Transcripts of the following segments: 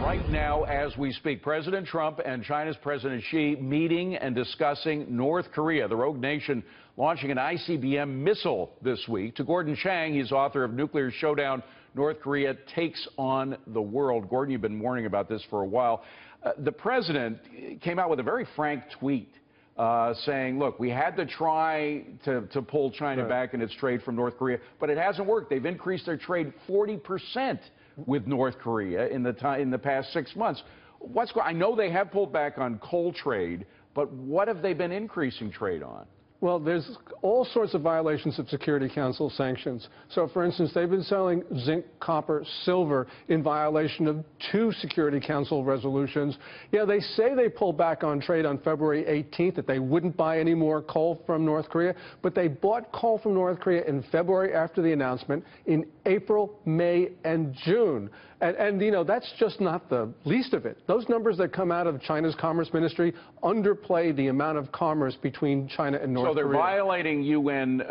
Right now, as we speak, President Trump and China's President Xi meeting and discussing North Korea, the rogue nation launching an ICBM missile this week. To Gordon Chang, he's author of Nuclear Showdown, North Korea Takes on the World. Gordon, you've been warning about this for a while. The president came out with a very frank tweet saying, look, we had to try to pull China back in its trade from North Korea, but it hasn't worked. They've increased their trade 40% with North Korea in the past 6 months. I know they have pulled back on coal trade, but what have they been increasing trade on? Well, there's all sorts of violations of Security Council sanctions. So, for instance, they've been selling zinc, copper, silver in violation of 2 Security Council resolutions. Yeah, they say they pulled back on trade on February 18th, that they wouldn't buy any more coal from North Korea, but they bought coal from North Korea in February after the announcement, in April, May, and June. And you know, that's just not the least of it. Those numbers that come out of China's Commerce Ministry underplay the amount of commerce between China and North Korea. So they're violating UN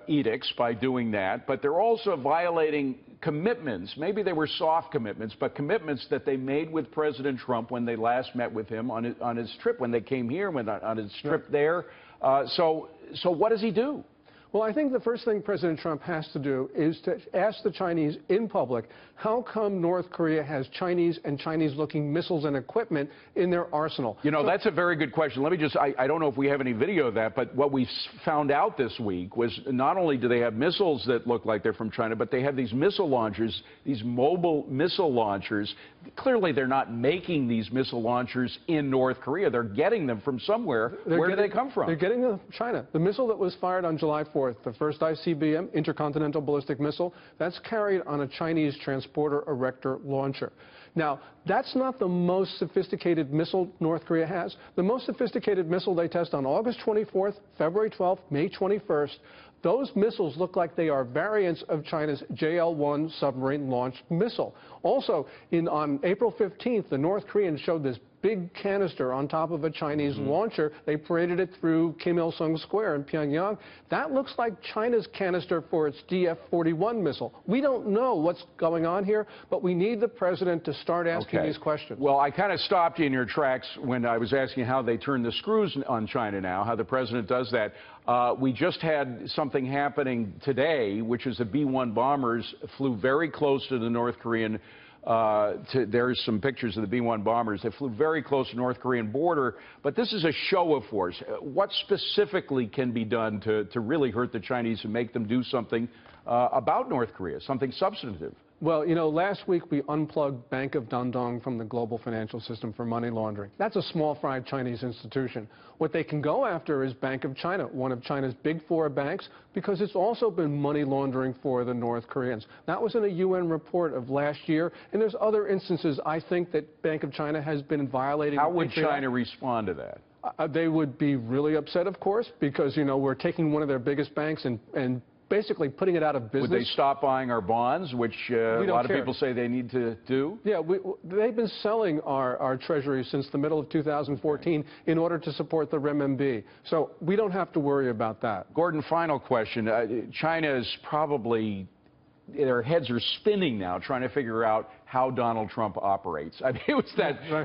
edicts by doing that, but they're also violating commitments. Maybe they were soft commitments, but commitments that they made with President Trump when they last met with him on his trip, when they came here, on his trip there. So what does he do? Well, I think the first thing President Trump has to do is to ask the Chinese in public, how come North Korea has Chinese and Chinese-looking missiles and equipment in their arsenal? You know, that's a very good question. Let me just, I don't know if we have any video of that, but what we found out this week was not only do they have missiles that look like they're from China, but they have these missile launchers, these mobile missile launchers. Clearly, they're not making these missile launchers in North Korea. They're getting them from somewhere. Where do they come from? They're getting them from China. The missile that was fired on July 4th, the first ICBM, Intercontinental Ballistic Missile, that's carried on a Chinese transporter erector launcher. Now, that's not the most sophisticated missile North Korea has. The most sophisticated missile they test on August 24th, February 12th, May 21st. Those missiles look like they are variants of China's JL-1 submarine-launched missile. Also, on April 15th, the North Koreans showed this big canister on top of a Chinese launcher. They paraded it through Kim Il-sung Square in Pyongyang. That looks like China's canister for its DF-41 missile. We don't know what's going on here, but we need the president to start asking these questions. Well, I kind of stopped you in your tracks when I was asking how they turn the screws on China now, how the president does that. We just had something happening today, which is the B-1 bombers flew very close to the North Korean there's some pictures of the B-1 bombers. They flew very close to North Korean border, but this is a show of force. What specifically can be done to really hurt the Chinese and make them do something about North Korea, something substantive? Well, you know, last week we unplugged Bank of Dandong from the global financial system for money laundering. That's a small-fry Chinese institution. What they can go after is Bank of China, one of China's big 4 banks, because it's also been money laundering for the North Koreans. That was in a UN report of last year, and there's other instances, I think, that Bank of China has been violating. How would China respond to that? They would be really upset, of course, because, you know, we're taking one of their biggest banks and basically putting it out of business. Would they stop buying our bonds, which a lot of people say they need to do? Yeah, they've been selling our treasury since the middle of 2014 in order to support the renminbi. So we don't have to worry about that. Gordon, final question. China is probably, their heads are spinning now trying to figure out how Donald Trump operates. I mean, it was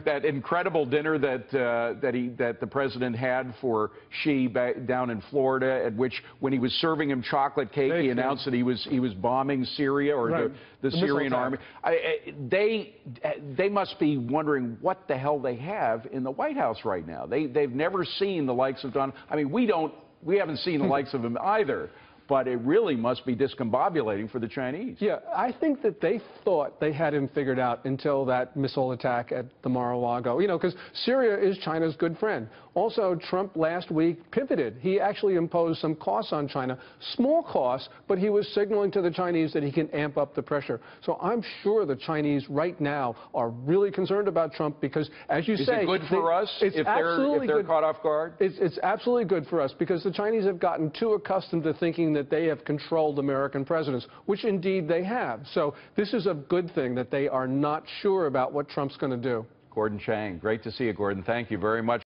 that incredible dinner that the president had for Xi down in Florida, at which, when he was serving him chocolate cake, he announced that he was bombing Syria or the Syrian army. They must be wondering what the hell they have in the White House right now. They've never seen the likes of Donald. I mean, we haven't seen the likes of him either. But it really must be discombobulating for the Chinese. Yeah, I think that they thought they had him figured out until that missile attack at the Mar-a-Lago. You know, because Syria is China's good friend. Also, Trump last week pivoted. He actually imposed some costs on China, small costs, but he was signaling to the Chinese that he can amp up the pressure. So I'm sure the Chinese right now are really concerned about Trump because, as you say... Is it good for us if they're caught off guard? It's absolutely good for us because the Chinese have gotten too accustomed to thinking that they have controlled American presidents, which indeed they have. So this is a good thing that they are not sure about what Trump's going to do. Gordon Chang, great to see you, Gordon. Thank you very much.